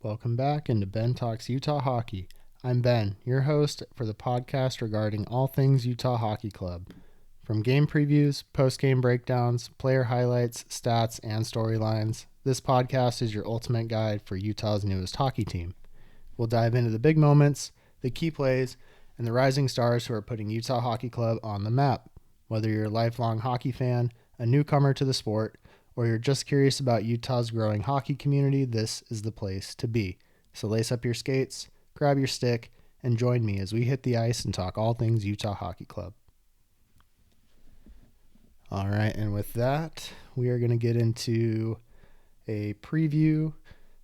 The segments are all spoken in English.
Welcome back into Ben Talks Utah Hockey. I'm Ben, your host for the podcast regarding all things Utah Hockey Club. From game previews, post-game breakdowns, player highlights, stats, and storylines, this podcast is your ultimate guide for Utah's newest hockey team. We'll dive into the big moments, the key plays, and the rising stars who are putting Utah Hockey Club on the map. Whether you're a lifelong hockey fan, a newcomer to the sport, or you're just curious about Utah's growing hockey community, this is the place to be. So lace up your skates, grab your stick, and join me as we hit the ice and talk all things Utah Hockey Club. All right, and with that, we are going to get into a preview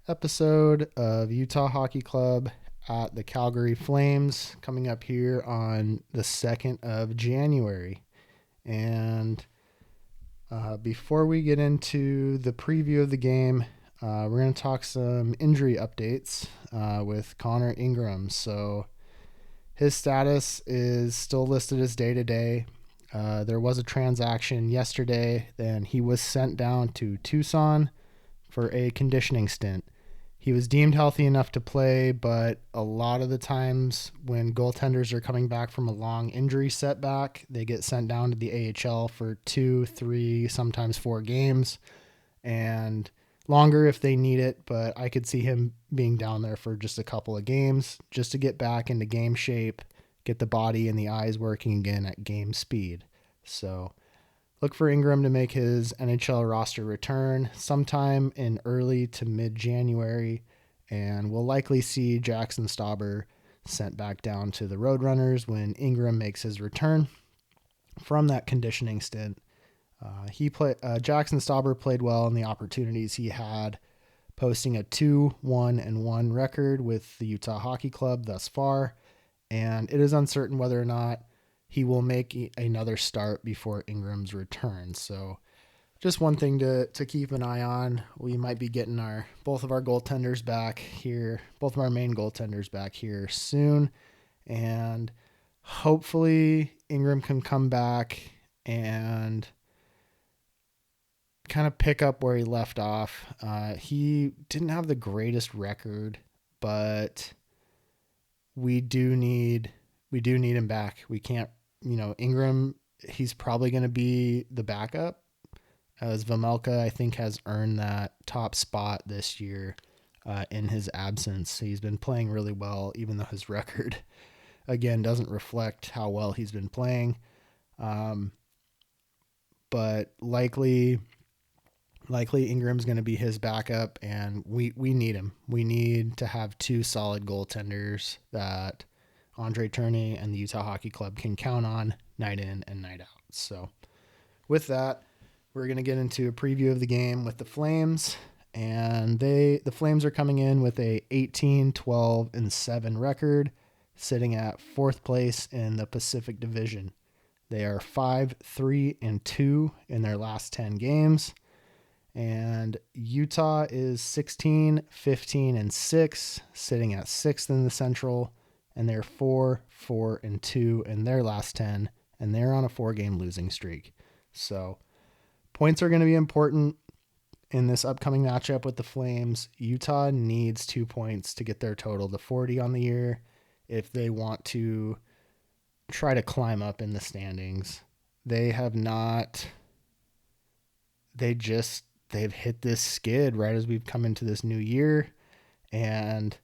episode of Utah Hockey Club at the Calgary Flames coming up here on the 2nd of January. And before we get into the preview of the game, we're going to talk some injury updates with Connor Ingram. So his status is still listed as day-to-day. There was a transaction yesterday, then he was sent down to Tucson for a conditioning stint. He was deemed healthy enough to play, but a lot of the times when goaltenders are coming back from a long injury setback, they get sent down to the AHL for 2, 3, sometimes 4 games, and longer if they need it, but I could see him being down there for just a couple of games just to get back into game shape, get the body and the eyes working again at game speed. So look for Ingram to make his NHL roster return sometime in early to mid-January, and we'll likely see Jackson Stauber sent back down to the Roadrunners when Ingram makes his return from that conditioning stint. Jackson Stauber played well in the opportunities he had, posting a 2-1-1 record with the Utah Hockey Club thus far, and it is uncertain whether or not he will make another start before Ingram's return. So just one thing to keep an eye on. We might be getting both of our goaltenders back here, both of our main goaltenders back here soon. And hopefully Ingram can come back and kind of pick up where he left off. He didn't have the greatest record, but we do need him back. We can't, Ingram, he's probably going to be the backup, as Vejmelka, I think, has earned that top spot this year in his absence. He's been playing really well, even though his record, again, doesn't reflect how well he's been playing. But likely Ingram's going to be his backup, and we need him. We need to have 2 solid goaltenders that Andre Tourney and the Utah Hockey Club can count on night in and night out. So with that, we're going to get into a preview of the game with the Flames, and the Flames are coming in with a 18-12-7 record, sitting at 4th place in the Pacific Division. They are 5-3-2 in their last 10 games. And Utah is 16-15-6, sitting at 6th in the Central, and they're 4-4-2 in their last 10, and they're on a 4-game losing streak. So points are going to be important in this upcoming matchup with the Flames. Utah needs 2 points to get their total to 40 on the year if they want to try to climb up in the standings. They've hit this skid right as we've come into this new year, and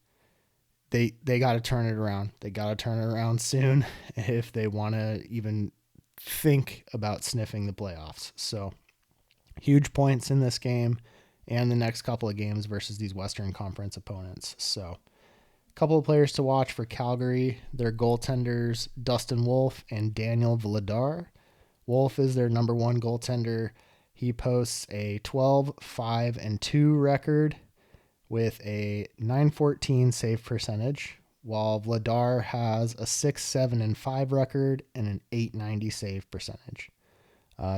they got to turn it around. They got to turn it around soon if they want to even think about sniffing the playoffs. So huge points in this game and the next couple of games versus these Western Conference opponents. So a couple of players to watch for Calgary. Their goaltenders, Dustin Wolf and Daniel Vladar. Wolf is their number 1 goaltender. He posts a 12-5-2 record with a .914 save percentage, while Vladar has a 6-7-5 record and an .890 save percentage.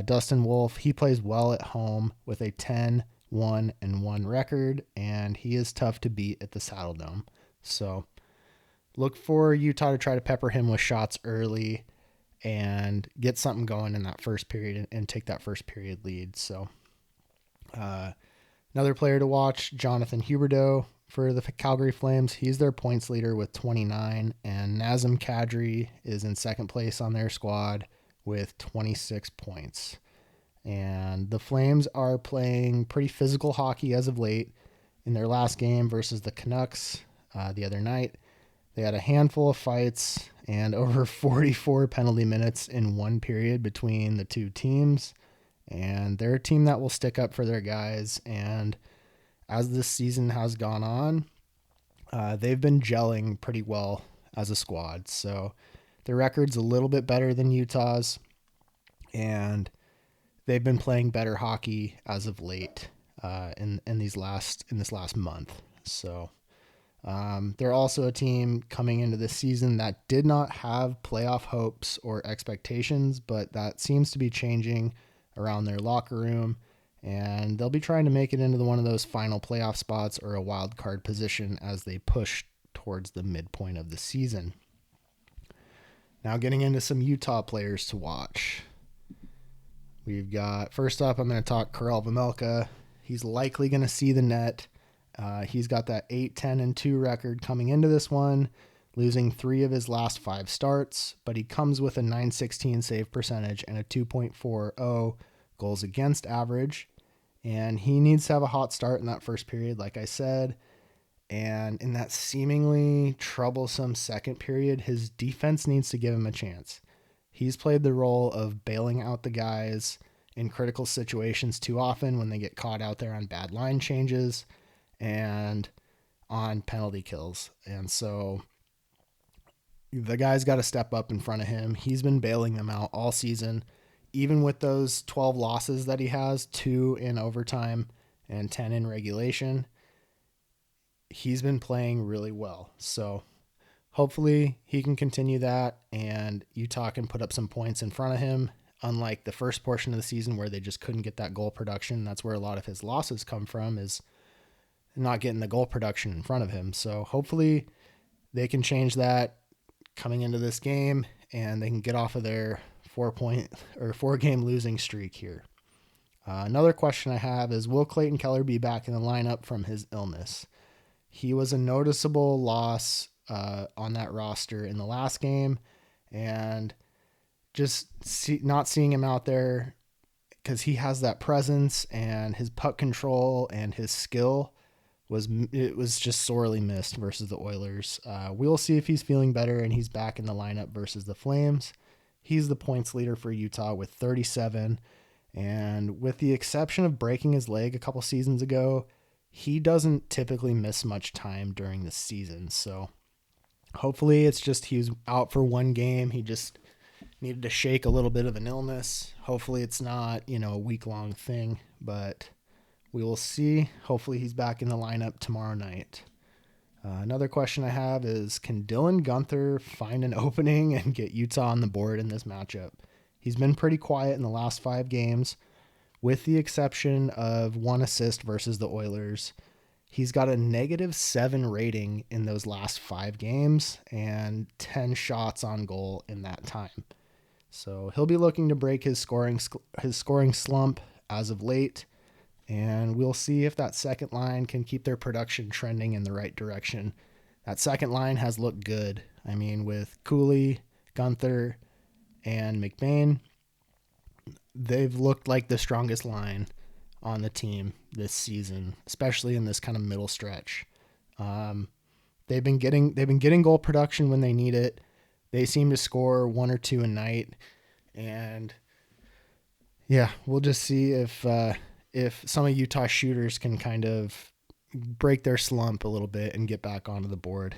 Dustin Wolf, he plays well at home with a 10-1-1 record, and he is tough to beat at the Saddle Dome. So look for Utah to try to pepper him with shots early and get something going in that first period and take that first period lead. So another player to watch, Jonathan Huberdeau for the Calgary Flames. He's their points leader with 29, and Nazem Kadri is in second place on their squad with 26 points. And the Flames are playing pretty physical hockey as of late. In their last game versus the Canucks the other night, they had a handful of fights and over 44 penalty minutes in one period between the two teams. And they're a team that will stick up for their guys. And as this season has gone on, they've been gelling pretty well as a squad. So their record's a little bit better than Utah's, and they've been playing better hockey as of late in this last month. So they're also a team coming into this season that did not have playoff hopes or expectations, but that seems to be changing around their locker room, and they'll be trying to make it into one of those final playoff spots or a wild card position as they push towards the midpoint of the season. Now getting into some Utah players to watch. We've got, first up, I'm going to talk Karel Vejmelka. He's likely going to see the net. He's got that 8-10-2 record coming into this one, losing 3 of his last 5 starts, but he comes with a .916 save percentage and a 2.40 goals against average, and he needs to have a hot start in that first period, like I said. And in that seemingly troublesome second period, his defense needs to give him a chance. He's played the role of bailing out the guys in critical situations too often when they get caught out there on bad line changes and on penalty kills. And so the guy's got to step up in front of him. He's been bailing them out all season, even with those 12 losses that he has, 2 in overtime and 10 in regulation. He's been playing really well. So hopefully he can continue that and Utah can put up some points in front of him. Unlike the first portion of the season where they just couldn't get that goal production. That's where a lot of his losses come from, is not getting the goal production in front of him. So hopefully they can change that coming into this game and they can get off of their 4-game losing streak here. Another question I have is, will Clayton Keller be back in the lineup from his illness? He was a noticeable loss on that roster in the last game, and just not seeing him out there because he has that presence and his puck control and his skill was just sorely missed versus the Oilers. We'll see if he's feeling better and he's back in the lineup versus the Flames. He's the points leader for Utah with 37, and with the exception of breaking his leg a couple seasons ago, he doesn't typically miss much time during the season. So hopefully it's just he was out for one game. He just needed to shake a little bit of an illness. Hopefully it's not, a week-long thing, but we will see. Hopefully he's back in the lineup tomorrow night. Another question I have is, can Dylan Guenther find an opening and get Utah on the board in this matchup? He's been pretty quiet in the last 5 games, with the exception of 1 assist versus the Oilers. He's got a -7 rating in those last 5 games and 10 shots on goal in that time. So he'll be looking to break his scoring slump as of late, and we'll see if that second line can keep their production trending in the right direction. That second line has looked good. I mean, with Cooley, Guenther, and McBain, they've looked like the strongest line on the team this season, especially in this kind of middle stretch. They've been getting goal production when they need it. They seem to score 1 or 2 a night, and yeah, we'll just see if some of Utah shooters can kind of break their slump a little bit and get back onto the board.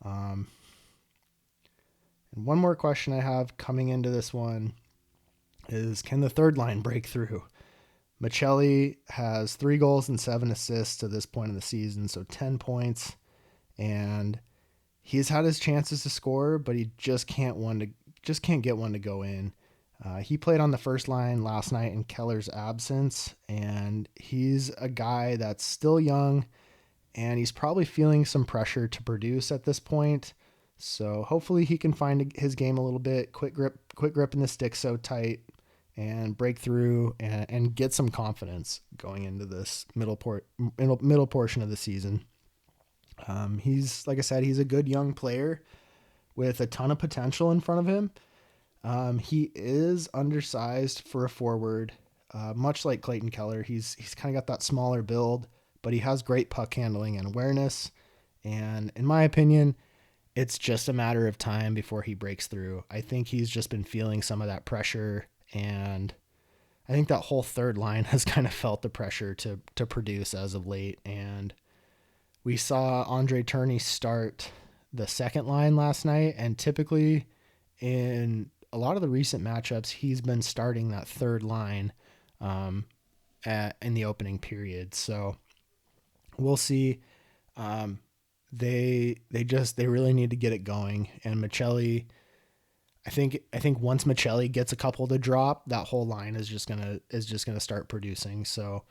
And one more question I have coming into this one is, can the third line break through? Michelli has 3 goals and 7 assists to this point of the season, so 10 points, and he's had his chances to score, but he just can't get one to go in. He played on the first line last night in Keller's absence, and he's a guy that's still young, and he's probably feeling some pressure to produce at this point. So hopefully he can find his game a little bit, quick grip in the stick so tight, and break through and get some confidence going into this middle portion of the season. He's, like I said, he's a good young player with a ton of potential in front of him. He is undersized for a forward, much like Clayton Keller. He's kind of got that smaller build, but he has great puck handling and awareness. And in my opinion, it's just a matter of time before he breaks through. I think he's just been feeling some of that pressure, and I think that whole third line has kind of felt the pressure to produce as of late. And we saw Andre Turney start the second line last night, and typically in a lot of the recent matchups, he's been starting that third line in the opening period. So we'll see. Um, they really need to get it going, and Michelli. I think once Michelli gets a couple to drop, that whole line is just gonna start producing. So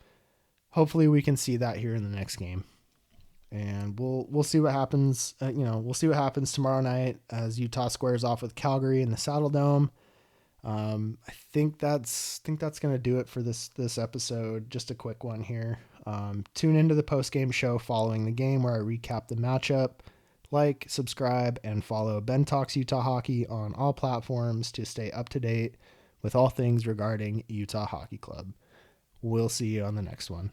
hopefully we can see that here in the next game, and we'll see what happens. We'll see what happens tomorrow night as Utah squares off with Calgary in the Saddle Dome. I think that's gonna do it for this episode. Just a quick one here. Tune into the post game show following the game where I recap the matchup. Like, subscribe, and follow Ben Talks Utah Hockey on all platforms to stay up to date with all things regarding Utah Hockey Club. We'll see you on the next one.